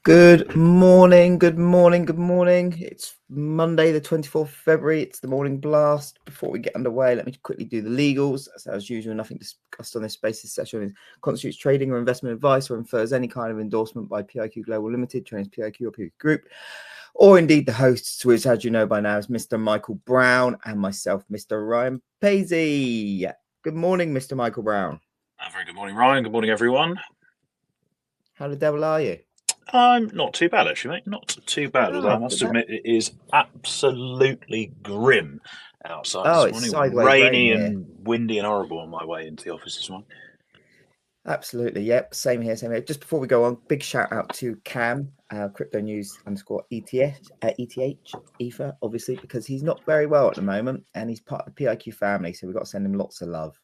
Good morning, good morning, good morning. It's Monday, the 24th of February. It's the morning blast. Before we get underway, let me quickly do the legals. As usual, nothing discussed on this space. This session constitutes trading or investment advice or infers any kind of endorsement by PIQ Global Limited, Trades PIQ or PIQ Group, or indeed the hosts, which, as you know by now, is Mr. Michael Brown and myself, Mr. Ryan Paisley. Good morning, Mr. Michael Brown. Very good morning, Ryan. Good morning, everyone. How the devil are you? I'm not too bad, actually, mate. Not too bad. Although I must admit, it is absolutely grim outside Oh, this it's morning. sideways rain Rainy here. and windy and horrible on my way into the office this morning. Absolutely. Yep. Same here. Same here. Just before we go on, big shout out to Cam, crypto news _ ETH, Ether, obviously, because he's not very well at the moment and he's part of the PIQ family. So we've got to send him lots of love.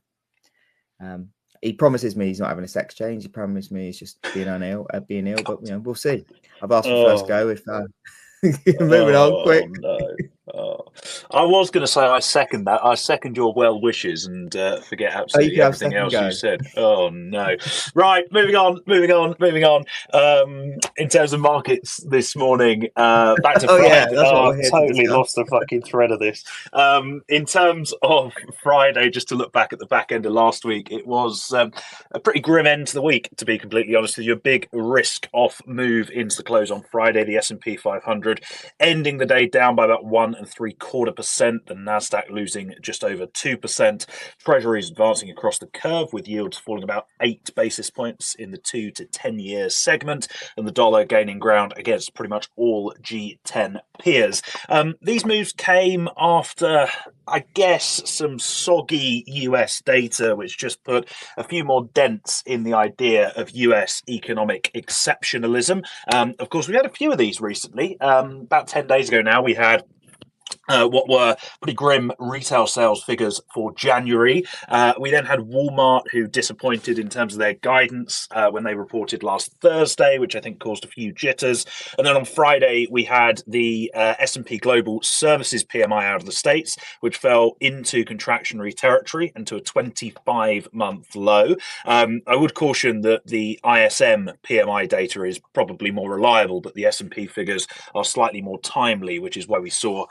He promises me he's not having a sex change. He promised me he's just being ill, but we'll see. I've asked for first go if moving on quick. No. I was going to say I second that. I second your well wishes and forget absolutely everything else you said. Oh no! Right, moving on. In terms of markets this morning, back to Friday. Yeah, that's what we're here totally to discuss. lost the fucking thread of this. In terms of Friday, just to look back at the back end of last week, it was a pretty grim end to the week. To be completely honest with you, a big risk-off move into the close on Friday. The S&P 500 ending the day down by about 1.75%. The Nasdaq losing just over 2%. Treasuries advancing across the curve with yields falling about 8 basis points in the 2 to 10 year segment, and the dollar gaining ground against pretty much all G10 peers. These moves came after, I guess, some soggy US data, which just put a few more dents in the idea of US economic exceptionalism. Of course, we had a few of these recently. About 10 days ago now, we had what were pretty grim retail sales figures for January. We then had Walmart, who disappointed in terms of their guidance when they reported last Thursday, which I think caused a few jitters. And then on Friday, we had the S&P Global Services PMI out of the States, which fell into contractionary territory and to a 25-month low. I would caution that the ISM PMI data is probably more reliable, but the S&P figures are slightly more timely, which is why we saw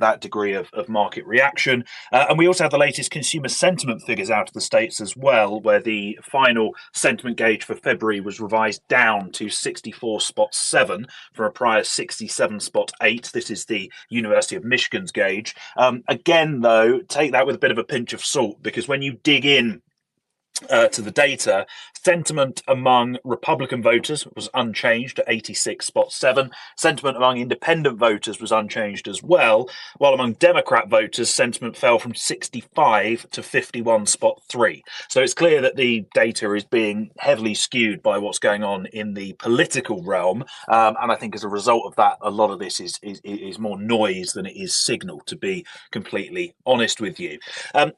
that degree of market reaction. And we also had the latest consumer sentiment figures out of the States as well, where the final sentiment gauge for February was revised down to 64.7 from a prior 67.8. This is the University of Michigan's gauge. Again, though, take that with a bit of a pinch of salt, because when you dig in to the data, sentiment among Republican voters was unchanged at 86.7. Sentiment among independent voters was unchanged as well, while among Democrat voters, sentiment fell from 65 to 51.3. So it's clear that the data is being heavily skewed by what's going on in the political realm. And I think as a result of that, a lot of this is more noise than it is signal, to be completely honest with you.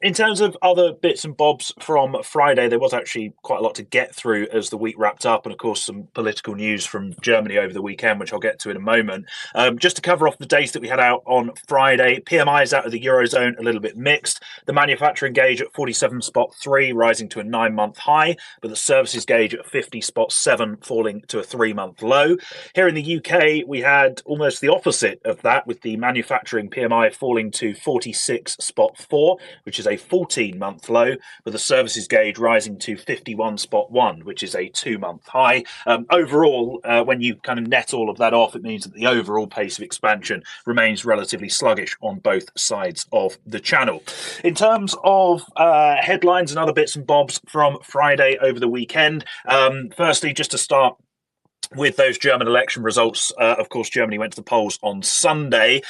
In terms of other bits and bobs from Friday, there was actually quite a lot to get through as the week wrapped up, and of course some political news from Germany over the weekend, which I'll get to in a moment. Just to cover off the days that we had out on Friday, PMIs out of the Eurozone a little bit mixed. The manufacturing gauge at 47.3, rising to a 9-month high, but the services gauge at 50.7, falling to a 3-month low. Here in the UK, we had almost the opposite of that, with the manufacturing PMI falling to 46.4, which is a 14-month low, with the services gauge rising to 51.1, which is a 2-month high. Overall, when you kind of net all of that off, it means that the overall pace of expansion remains relatively sluggish on both sides of the channel. In terms of headlines and other bits and bobs from Friday over the weekend, firstly, just to start with those German election results, of course, Germany went to the polls on Sunday.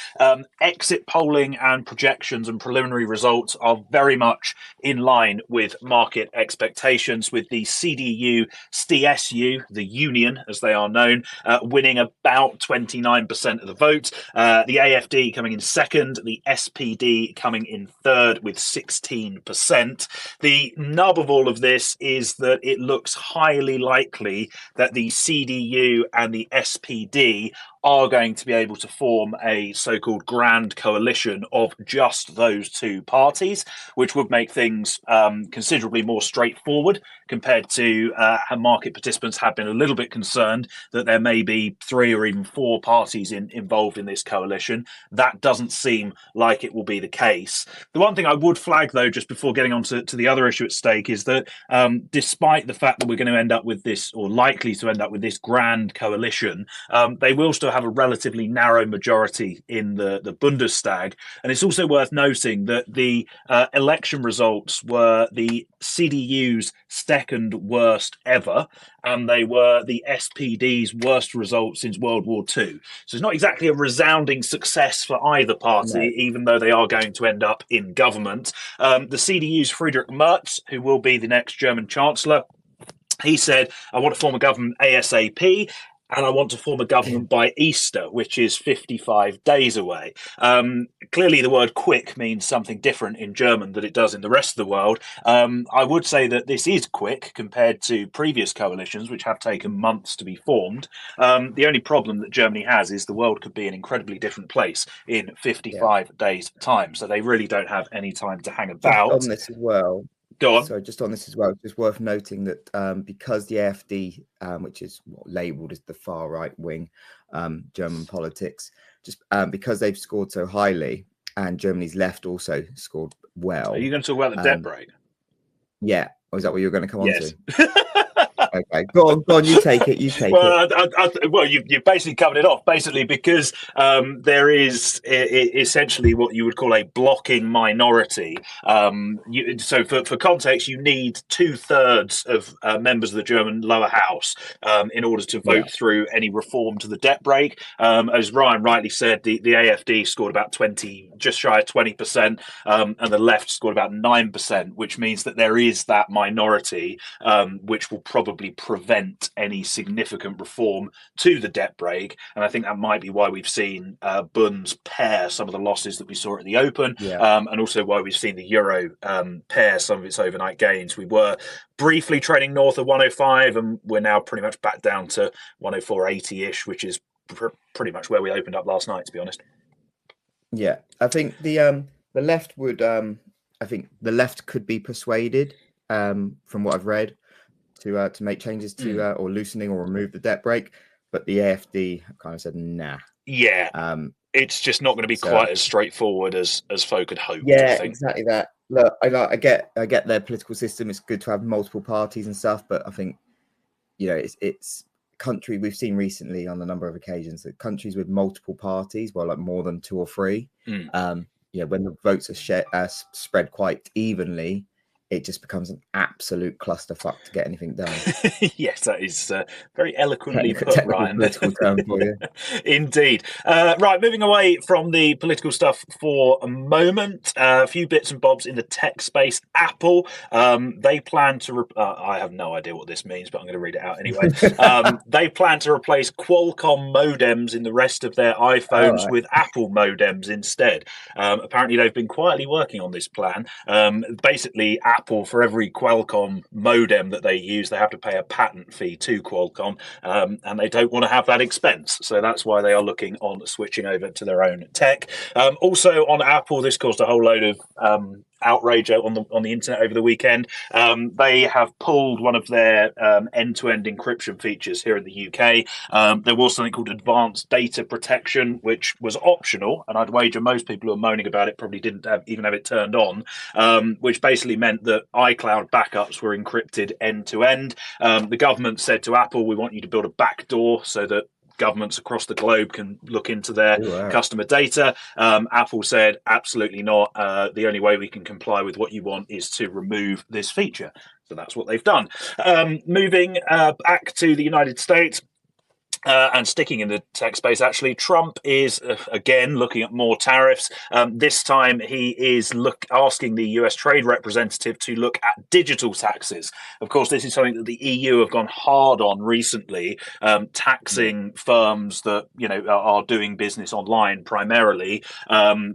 Exit polling and projections and preliminary results are very much in line with market expectations, with the CDU, CSU, the union as they are known, winning about 29% of the vote. The AfD coming in second, the SPD coming in third with 16%. The nub of all of this is that it looks highly likely that the CDU and the SPD are going to be able to form a so-called grand coalition of just those two parties, which would make things considerably more straightforward compared to how market participants have been a little bit concerned that there may be 3 or even 4 parties involved in this coalition. That doesn't seem like it will be the case. The one thing I would flag, though, just before getting on to the other issue at stake, is that despite the fact that we're going to end up with this, or likely to end up with this grand coalition, they will still have a relatively narrow majority in the Bundestag. And it's also worth noting that the election results were the CDU's second worst ever, and they were the SPD's worst result since World War II. So it's not exactly a resounding success for either party, No. even though they are going to end up in government. The CDU's Friedrich Merz, who will be the next German Chancellor, he said, I want to form a government ASAP. And I want to form a government by Easter, which is 55 days away. Clearly, the word quick means something different in German than it does in the rest of the world. I would say that this is quick compared to previous coalitions, which have taken months to be formed. The only problem that Germany has is the world could be an incredibly different place in 55 days' time. So they really don't have any time to hang about. Just on this as well. Go on. So just on this as well, it's just worth noting that because the AfD, which is labelled as the far right wing German politics, just because they've scored so highly, and Germany's left also scored well. Are you going to talk about the debt break? Yeah. Or is that what you're going to come on Yes. to? Okay, go on. You take it. Well, you've basically covered it off. Basically, because there is essentially what you would call a blocking minority. So, for context, you need 2/3 of members of the German lower house in order to vote through any reform to the debt break. As Ryan rightly said, the AfD scored about 20, just shy of 20%, and the left scored about 9%, which means that there is that minority which will probably prevent any significant reform to the debt break. And I think that might be why we've seen Bunds pare some of the losses that we saw at the Open, and also why we've seen the Euro pare some of its overnight gains. We were briefly trading north of 105, and we're now pretty much back down to 104.80-ish, which is pretty much where we opened up last night, to be honest. Yeah, I think the left would, I think the left could be persuaded, from what I've read, to make changes to or loosening or remove the debt break, but the AfD kind of said nah. Yeah, it's just not going to be quite as straightforward as folk had hoped. Yeah, I think. exactly that. Look, I get their political system. It's good to have multiple parties and stuff, but I think it's country we've seen recently on a number of occasions that countries with multiple parties, well, like more than 2 or 3, when the votes are spread quite evenly, it just becomes an absolute clusterfuck to get anything done. Yes, that is very eloquently put, Ryan. Political term for you. Indeed. Right, moving away from the political stuff for a moment, a few bits and bobs in the tech space. Apple, they plan to, I have no idea what this means, but I'm going to read it out anyway. They plan to replace Qualcomm modems in the rest of their iPhones with Apple modems instead. Apparently, they've been quietly working on this plan. Basically, Apple, for every Qualcomm modem that they use, they have to pay a patent fee to Qualcomm, and they don't want to have that expense. So that's why they are looking on switching over to their own tech. Also on Apple, this caused a whole load of outrage on the internet over the weekend. They have pulled one of their end-to-end encryption features here in the UK. There was something called advanced data protection, which was optional, and I'd wager most people who are moaning about it probably didn't even have it turned on, which basically meant that iCloud backups were encrypted end-to-end. The government said to Apple, we want you to build a backdoor so that governments across the globe can look into their customer data. Apple said, absolutely not. The only way we can comply with what you want is to remove this feature. So that's what they've done. Moving back to the United States, and sticking in the tech space, actually, Trump is again looking at more tariffs. This time, he is asking the US Trade Representative to look at digital taxes. Of course, this is something that the EU have gone hard on recently, taxing firms that are doing business online primarily.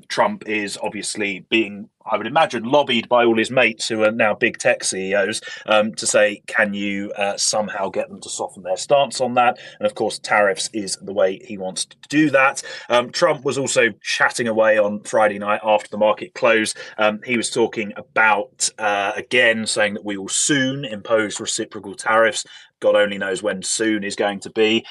Trump is obviously being I would imagine, lobbied by all his mates who are now big tech CEOs to say, can you somehow get them to soften their stance on that? And of course, tariffs is the way he wants to do that. Trump was also chatting away on Friday night after the market closed. He was talking about, again, saying that we will soon impose reciprocal tariffs. God only knows when soon is going to be.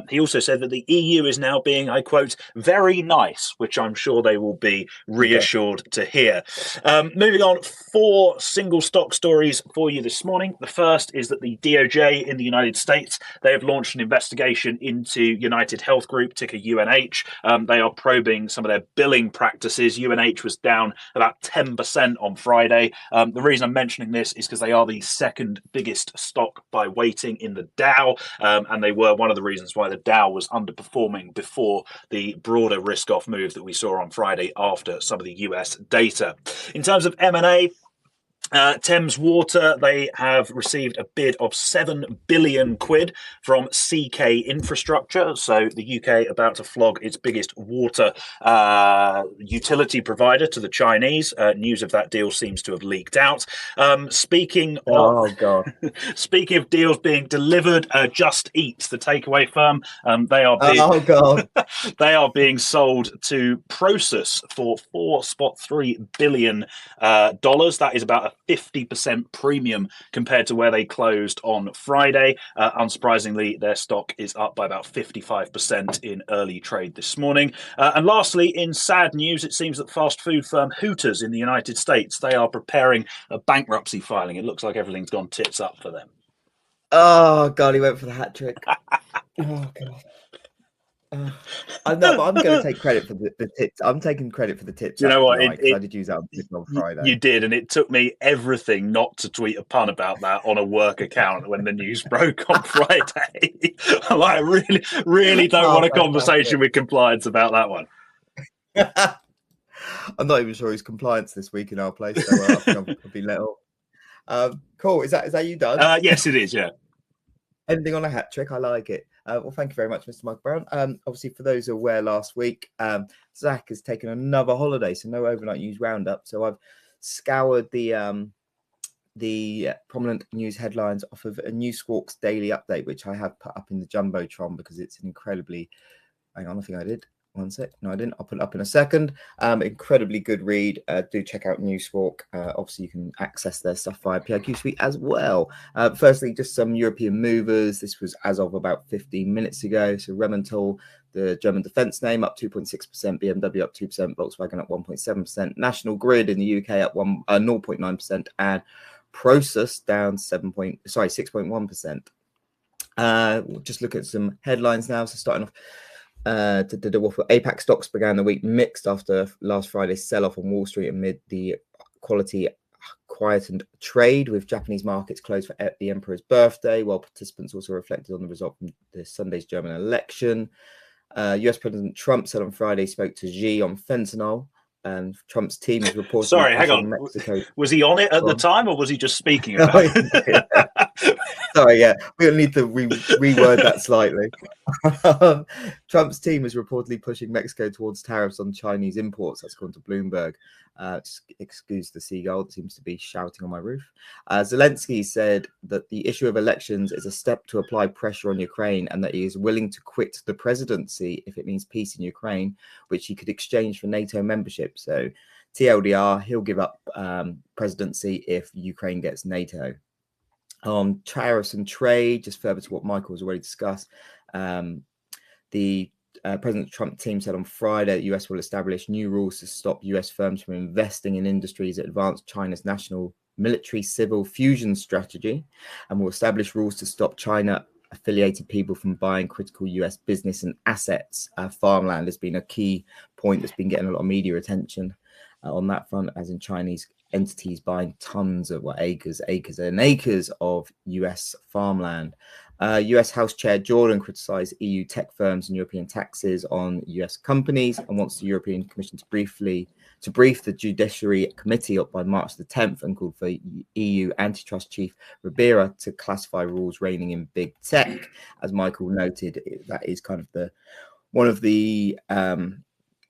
He also said that the EU is now being, I quote, very nice, which I'm sure they will be reassured to hear. Moving on, 4 single stock stories for you this morning. The first is that the DOJ in the United States, they have launched an investigation into United Health Group, ticker UNH. They are probing some of their billing practices. UNH was down about 10% on Friday. The reason I'm mentioning this is because they are the second biggest stock by weighting in the Dow, and they were one of the reasons why the Dow was underperforming before the broader risk-off move that we saw on Friday after some of the US data. In terms of M&A, Thames Water, they have received a bid of 7 billion quid from CK Infrastructure. So the UK about to flog its biggest water utility provider to the Chinese. News of that deal seems to have leaked out. Speaking of deals being delivered, Just Eat, the takeaway firm, they are being sold to Prosus for $4.3 billion. That is about a 50% premium compared to where they closed on Friday. Unsurprisingly, their stock is up by about 55% in early trade this morning. And lastly, in sad news, it seems that fast food firm Hooters in the United States, they are preparing a bankruptcy filing. It looks like everything's gone tits up for them. Oh God, he went for the hat trick. Oh God. I'm going to take credit for the tips. I'm taking credit for the tips. Do you know what? Because I did use that on Friday. You did, and it took me everything not to tweet a pun about that on a work account when the news broke on Friday. I'm like, I really don't want a conversation with compliance about that one. I'm not even sure he's compliance this week in our place, so I think I'll be let off. Cool. Is that you done? Yes, it is. Yeah. Ending on a hat trick. I like it. Well, thank you very much, Mr. Mike Brown. Obviously, for those who are aware, last week, Zach has taken another holiday, so no overnight news roundup. So I've scoured the prominent news headlines off of a Newswalk's daily update, which I have put up in the Jumbotron because it's an incredibly... Hang on, I think I did. One sec. No, I didn't. I'll put it up in a second. Incredibly good read. Do check out Newswalk. Obviously, you can access their stuff via PIQ Suite as well. Firstly, just some European movers. This was as of about 15 minutes ago. So Rheinmetall, the German defense name, up 2.6%. BMW up 2%. Volkswagen up 1.7%. National Grid in the UK up 0.9%. And Prosus down 6.1%. We'll just look at some headlines now. So starting off. APAC stocks began the week mixed after last Friday's sell-off on Wall Street amid the quality quietened trade, with Japanese markets closed for the Emperor's birthday, while participants also reflected on the result from the Sunday's German election. US President Trump said on Friday spoke to Xi on fentanyl, and Trump's team is reported. Sorry, hang on. Mexico. Was he on it at the time, or was he just speaking about it? Sorry, yeah, we'll need to reword that slightly. Trump's team is reportedly pushing Mexico towards tariffs on Chinese imports. That's according to Bloomberg. Excuse the seagull that seems to be shouting on my roof. Zelensky said that the issue of elections is a step to apply pressure on Ukraine, and that he is willing to quit the presidency if it means peace in Ukraine, which he could exchange for NATO membership. So TLDR, he'll give up presidency if Ukraine gets NATO. Tariffs and trade, just further to what Michael has already discussed. The President Trump team said on Friday that the US will establish new rules to stop US firms from investing in industries that advance China's national military civil fusion strategy, and will establish rules to stop China affiliated people from buying critical US business and assets. Farmland has been a key point that's been getting a lot of media attention on that front, as in Chinese entities buying tons of acres and acres of US farmland. US House Chair Jordan criticized EU tech firms and European taxes on US companies, and wants the European Commission to brief the Judiciary Committee up by March the 10th, and called for EU antitrust chief Ribera to classify rules reigning in big tech. As Michael noted, that is kind of one of the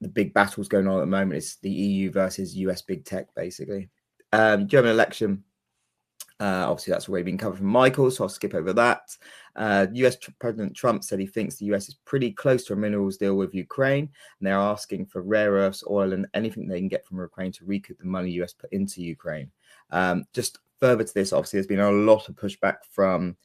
the big battles going on at the moment is the EU versus US big tech, basically. German election. Obviously, that's already been covered from Michael, so I'll skip over that. US President Trump said he thinks the US is pretty close to a minerals deal with Ukraine, and they're asking for rare earths, oil, and anything they can get from Ukraine to recoup the money US put into Ukraine. Just further to this, obviously, there's been a lot of pushback from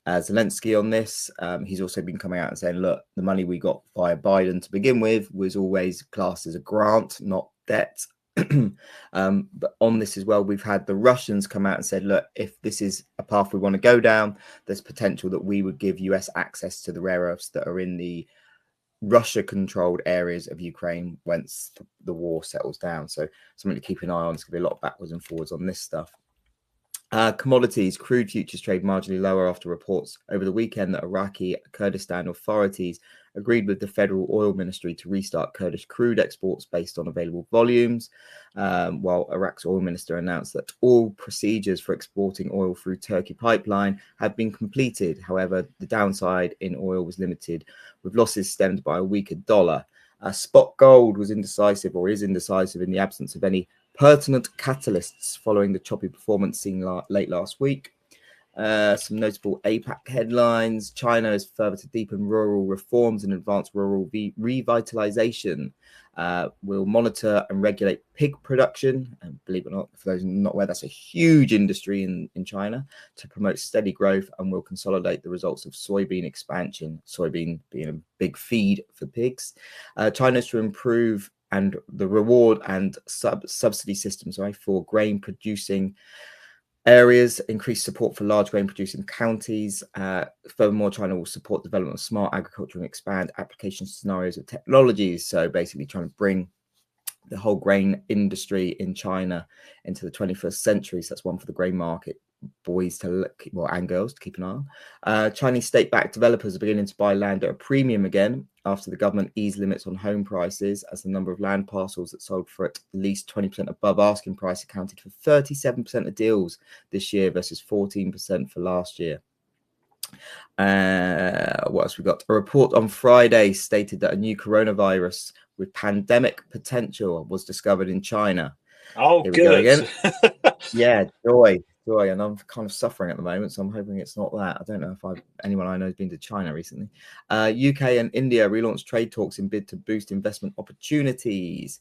Zelensky on this. He's also been coming out and saying, look, the money we got via Biden to begin with was always classed as a grant, not debt. But on this as well, we've had the Russians come out and said, look, if this is a path we want to go down, there's potential that we would give US access to the rare earths that are in the Russia-controlled areas of Ukraine once the war settles down. So something to keep an eye on. It's going to be a lot backwards and forwards on this stuff. Commodities, crude futures trade marginally lower after reports over the weekend that Iraqi Kurdistan authorities agreed with the federal oil ministry to restart Kurdish crude exports based on available volumes, while Iraq's oil minister announced that all procedures for exporting oil through Turkey pipeline had been completed. However, the downside in oil was limited, with losses stemmed by a weaker dollar. Spot gold was indecisive, or is indecisive, in the absence of any pertinent catalysts following the choppy performance seen late last week. Some notable APAC headlines. China is further to deepen rural reforms and advance rural revitalization. Will monitor and regulate pig production. And believe it or not, for those not aware, that's a huge industry in China, to promote steady growth, and will consolidate the results of soybean expansion, soybean being a big feed for pigs. China is to improve and the reward and subsidy system, for grain producing areas, increase support for large grain producing counties. Furthermore, China will support development of smart agriculture and expand application scenarios of technologies. So basically trying to bring the whole grain industry in China into the 21st century. So that's one for the grain market boys to look, well, and girls to keep an eye on. Chinese state-backed developers are beginning to buy land at a premium again after the government eased limits on home prices, as the number of land parcels that sold for at least 20% above asking price accounted for 37% of deals this year versus 14% for last year. What else we got? A report on Friday stated that a new coronavirus with pandemic potential was discovered in China. Oh, here we good. go again. Yeah, joy, and I'm kind of suffering at the moment, so I'm hoping it's not that. I don't know if anyone I know has been to China recently. UK and India relaunched trade talks in bid to boost investment opportunities.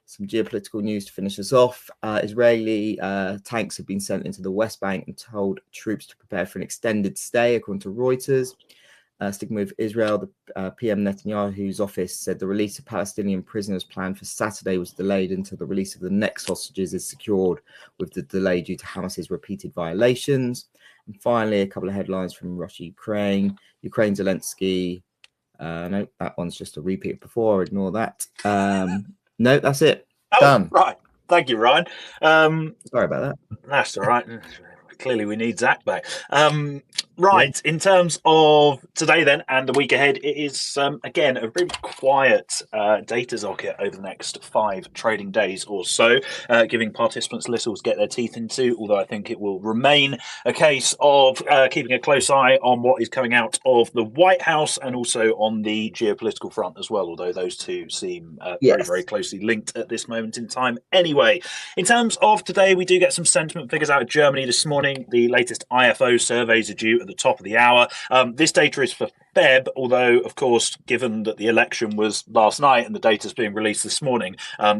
Some geopolitical news to finish us off. Israeli tanks have been sent into the West Bank and told troops to prepare for an extended stay, according to Reuters. Sticking with Israel, the PM Netanyahu's office said the release of Palestinian prisoners planned for Saturday was delayed until the release of the next hostages is secured, with the delay due to Hamas's repeated violations. And finally, a couple of headlines from Russia, Ukraine. Ukraine Zelensky. No, that one's just a repeat of before. Ignore that. No, that's it. Done. Right. Thank you, Ryan. Sorry about that. That's all right. Clearly, we need Zach back. Right. In terms of today, then, and the week ahead, it is again a really quiet data docket over the next 5 trading days or so, giving participants little to get their teeth into. Although I think it will remain a case of keeping a close eye on what is coming out of the White House and also on the geopolitical front as well. Although those two seem very, very closely linked at this moment in time. Anyway, in terms of today, we do get some sentiment figures out of Germany this morning. The latest IFO surveys are due at the top of the hour. This data is for Feb, although, of course, given that the election was last night and the data is being released this morning,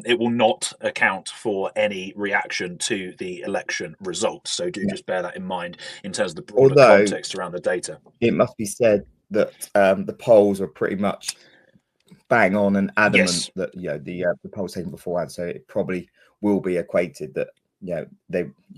it will not account for any reaction to the election results. So do just bear that in mind in terms of the broader context around the data. It must be said that the polls are pretty much bang on and adamant that the polls taken beforehand, so it probably will be equated that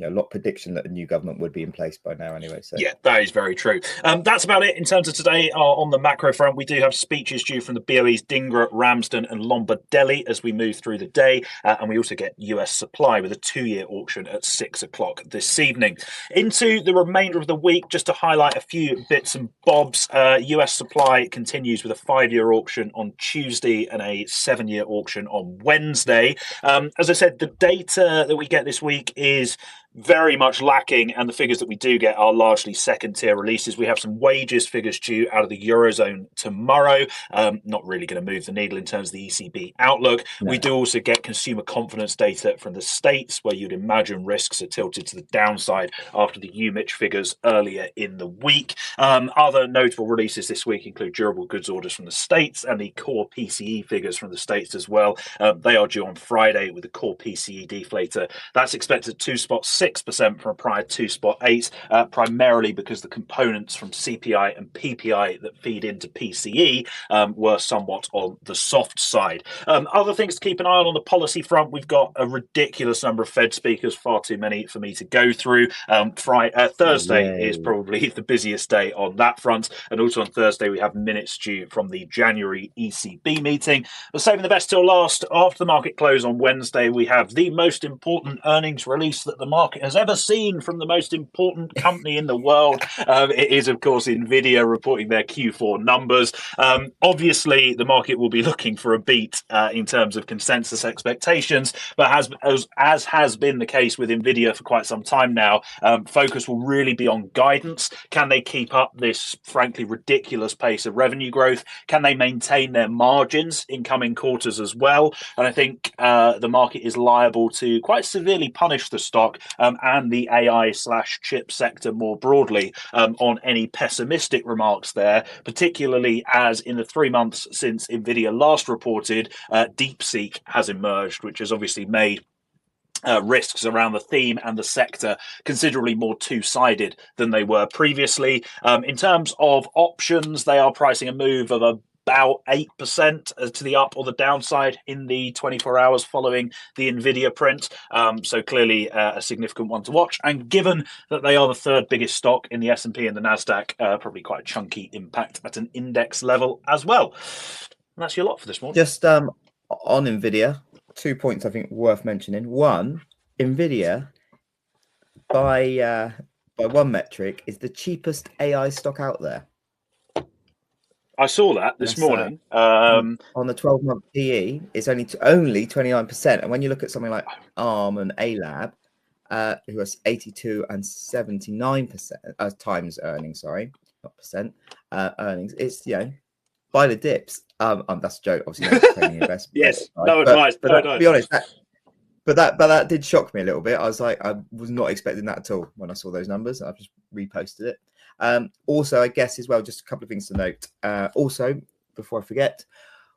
a lot of prediction that a new government would be in place by now anyway. So yeah, that is very true. That's about it in terms of today. On the macro front, we do have speeches due from the BOE's Dingra, Ramsden and Lombardelli as we move through the day, and we also get US supply with a 2-year auction at 6 o'clock this evening. Into the remainder of the week, just to highlight a few bits and bobs. US supply continues with a 5-year auction on Tuesday and a 7-year auction on Wednesday. As I said, the data that we get this week is very much lacking, and the figures that we do get are largely second tier releases. We have some wages figures due out of the Eurozone tomorrow. Not really going to move the needle in terms of the ECB outlook. No. We do also get consumer confidence data from the States, where you'd imagine risks are tilted to the downside after the UMich figures earlier in the week. Other notable releases this week include durable goods orders from the States and the core PCE figures from the States as well. They are due on Friday, with the core PCE deflator. That's expected 2.6% from a prior 2.8%, primarily because the components from CPI and PPI that feed into PCE were somewhat on the soft side. Other things to keep an eye on the policy front, we've got a ridiculous number of Fed speakers, far too many for me to go through. Thursday is probably the busiest day on that front, and also on Thursday we have minutes due from the January ECB meeting. But saving the best till last, after the market close on Wednesday, we have the most important earnings release that the market has ever seen from the most important company in the world. It is, of course, Nvidia reporting their Q4 numbers. Obviously, the market will be looking for a beat in terms of consensus expectations, but as has been the case with Nvidia for quite some time now, focus will really be on guidance. Can they keep up this, frankly, ridiculous pace of revenue growth? Can they maintain their margins in coming quarters as well? And I think the market is liable to quite severely punish the stock and the AI/chip sector more broadly on any pessimistic remarks there, particularly as in the 3 months since Nvidia last reported, DeepSeek has emerged, which has obviously made risks around the theme and the sector considerably more two-sided than they were previously. In terms of options, they are pricing a move of about 8% to the up or the downside in the 24 hours following the Nvidia print. So clearly a significant one to watch. And given that they are the third biggest stock in the S&P and the NASDAQ, probably quite a chunky impact at an index level as well. And that's your lot for this morning. Just on Nvidia, 2 points I think worth mentioning. One, Nvidia by one metric is the cheapest AI stock out there. I saw that this morning. On the 12-month PE, it's only 29%. And when you look at something like ARM and ALAB, who has 82 and 79% times earnings, sorry, not percent earnings, it's buy the dips. That's a joke, obviously. No trading investment. Yes, no advice. To be honest, that did shock me a little bit. I was like, I was not expecting that at all when I saw those numbers. I've just reposted it. Also, I guess as well, just a couple of things to note. Also, before I forget,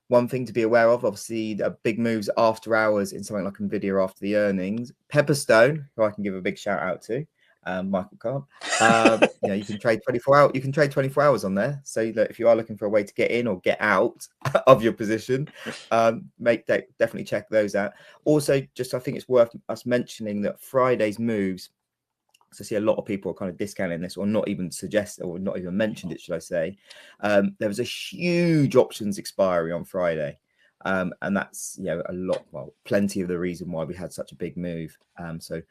one thing to be aware of, obviously, the big moves after hours in something like Nvidia after the earnings. Pepperstone, who I can give a big shout out to. Michael can't. You can trade 24 hours. You can trade 24 hours on there. So that if you are looking for a way to get in or get out of your position, definitely check those out. Also, just I think it's worth us mentioning that Friday's moves. So I see a lot of people are kind of discounting this, or not even mentioned it, should I say? There was a huge options expiry on Friday. And that's plenty of the reason why we had such a big move. So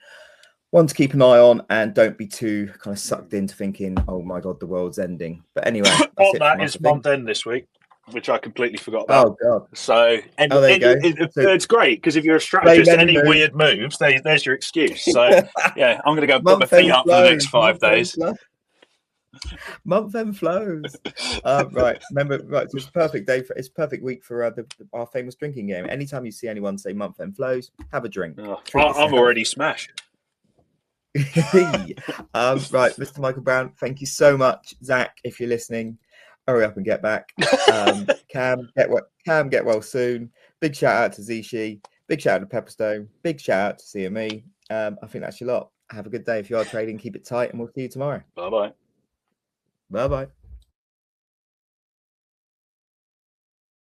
one to keep an eye on, and don't be too kind of sucked into thinking, oh my god, the world's ending. But anyway, it's month end this week, which I completely forgot about. Oh god! So there you go. It's great because if you're a strategist, any weird moves, there's your excuse. So yeah, I'm going to go and put my feet up for the next 5 days. Month end flows. Right. Remember, right. So it's a perfect day it's a perfect week for our famous drinking game. Anytime you see anyone say month end flows, have a drink. I'm already smashed. Right, Mr. Michael Brown, thank you so much. Zach, if you're listening, hurry up and get back. Cam, get well soon. Big shout out to Zishi. Big shout out to Pepperstone. Big shout out to CME. I think that's your lot. Have a good day. If you are trading, keep it tight, and we'll see you tomorrow. Bye bye. Bye bye.